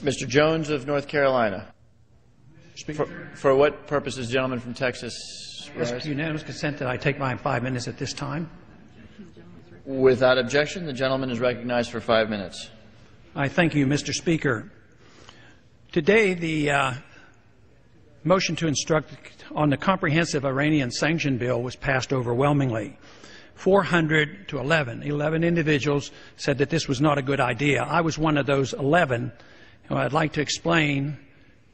Mr. Jones of North Carolina. For what purpose is the gentleman from Texas rise? Ask unanimous consent that I take my 5 minutes at this time. Without objection, the gentleman is recognized for 5 minutes. I thank you, Mr. Speaker. Today, the motion to instruct on the comprehensive Iranian sanction bill was passed overwhelmingly. 400 to 11. 11 individuals said that this was not a good idea. I was one of those 11, and I'd like to explain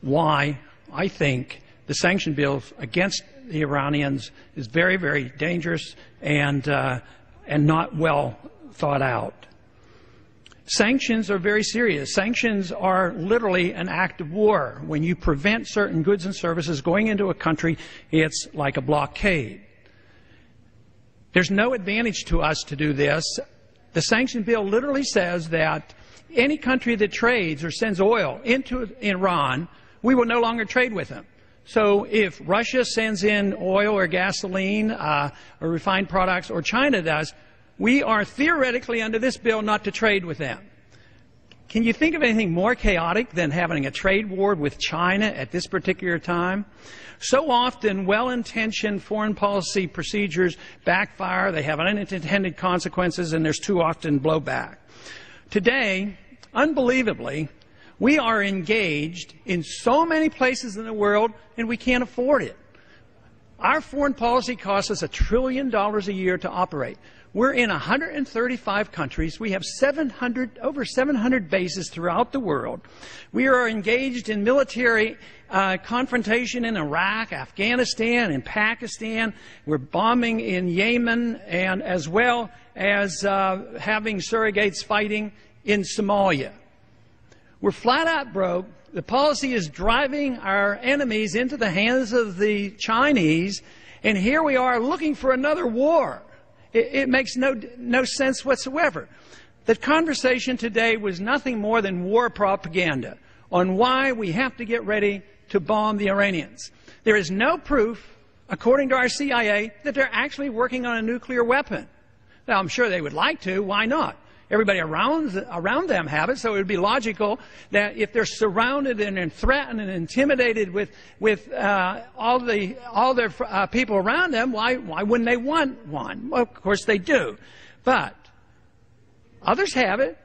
why I think the sanction bill against the Iranians is very, very dangerous and not well thought out. Sanctions are very serious. Sanctions are literally an act of war. When you prevent certain goods and services going into a country, it's like a blockade. There's no advantage to us to do this. The sanction bill literally says that any country that trades or sends oil into Iran, we will no longer trade with them. So if Russia sends in oil or gasoline or refined products, or China does, we are theoretically under this bill not to trade with them. Can you think of anything more chaotic than having a trade war with China at this particular time? So often, well-intentioned foreign policy procedures backfire, they have unintended consequences, and there's too often blowback. Today, unbelievably, we are engaged in so many places in the world, and we can't afford it. Our foreign policy costs us $1 trillion a year to operate. We're in 135 countries. We have over 700 bases throughout the world. We are engaged in military confrontation in Iraq, Afghanistan, and Pakistan. We're bombing in Yemen, and as well as having surrogates fighting in Somalia. We're flat out broke. The policy is driving our enemies into the hands of the Chinese, and here we are looking for another war. It makes no sense whatsoever. The conversation today was nothing more than war propaganda on why we have to get ready to bomb the Iranians. There is no proof, according to our CIA, that they're actually working on a nuclear weapon. Now, I'm sure they would like to. Why not? Everybody around them have it, so it would be logical that if they're surrounded and threatened and intimidated with all their people around them, why wouldn't they want one? Well, of course they do. But others have it.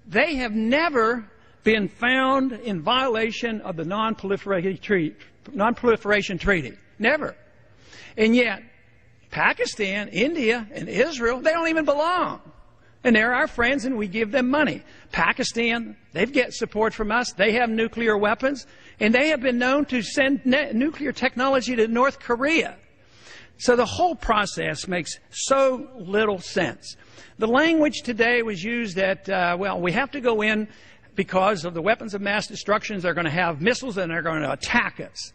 They have never been found in violation of the Non-Proliferation Treaty. Never. And yet, Pakistan, India, and Israel, they don't even belong. And they're our friends, and we give them money. Pakistan, they get support from us. They have nuclear weapons, and they have been known to send nuclear technology to North Korea. So the whole process makes so little sense. The language today was used that, well, we have to go in because of the weapons of mass destruction. They're going to have missiles, and they're going to attack us.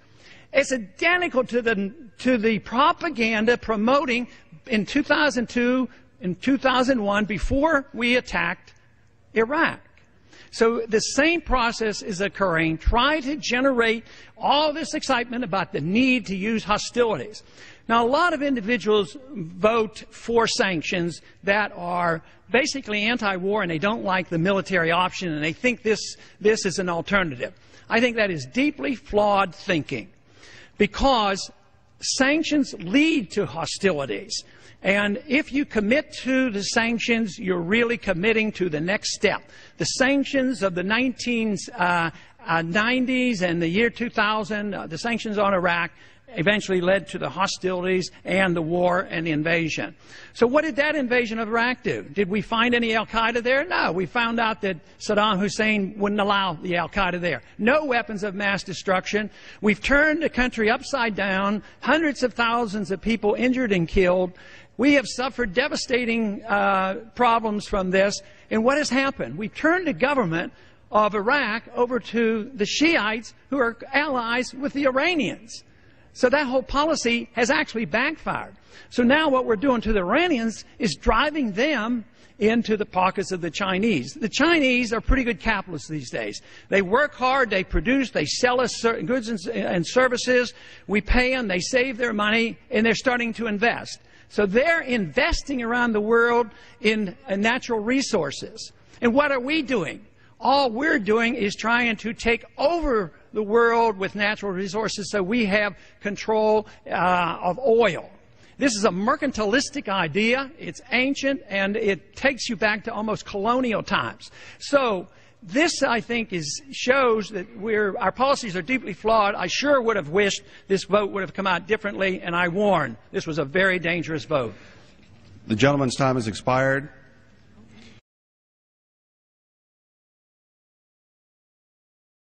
It's identical to the propaganda promoting in 2002, in 2001, before we attacked Iraq. So the same process is occurring. Try to generate all this excitement about the need to use hostilities. Now, a lot of individuals vote for sanctions that are basically anti-war, and they don't like the military option, and they think this is an alternative. I think that is deeply flawed thinking, because sanctions lead to hostilities. And if you commit to the sanctions, you're really committing to the next step. The sanctions of the 1990s and the year 2000, the sanctions on Iraq, eventually led to the hostilities and the war and the invasion. So what did that invasion of Iraq do? Did we find any al-Qaeda there? No. We found out that Saddam Hussein wouldn't allow the al-Qaeda there. No weapons of mass destruction. We've turned the country upside down, hundreds of thousands of people injured and killed. We have suffered devastating problems from this. And what has happened? We've turned the government of Iraq over to the Shiites, who are allies with the Iranians. So that whole policy has actually backfired. So now what we're doing to the Iranians is driving them into the pockets of the Chinese. The Chinese are pretty good capitalists these days. They work hard, they produce, they sell us certain goods and services. We pay them, they save their money, and they're starting to invest. So they're investing around the world in natural resources. And what are we doing? All we're doing is trying to take over the world with natural resources so we have control of oil. This is a mercantilistic idea. It's ancient, and it takes you back to almost colonial times. So this, I think, shows that our policies are deeply flawed. I sure would have wished this vote would have come out differently, and I warn, this was a very dangerous vote. The gentleman's time has expired.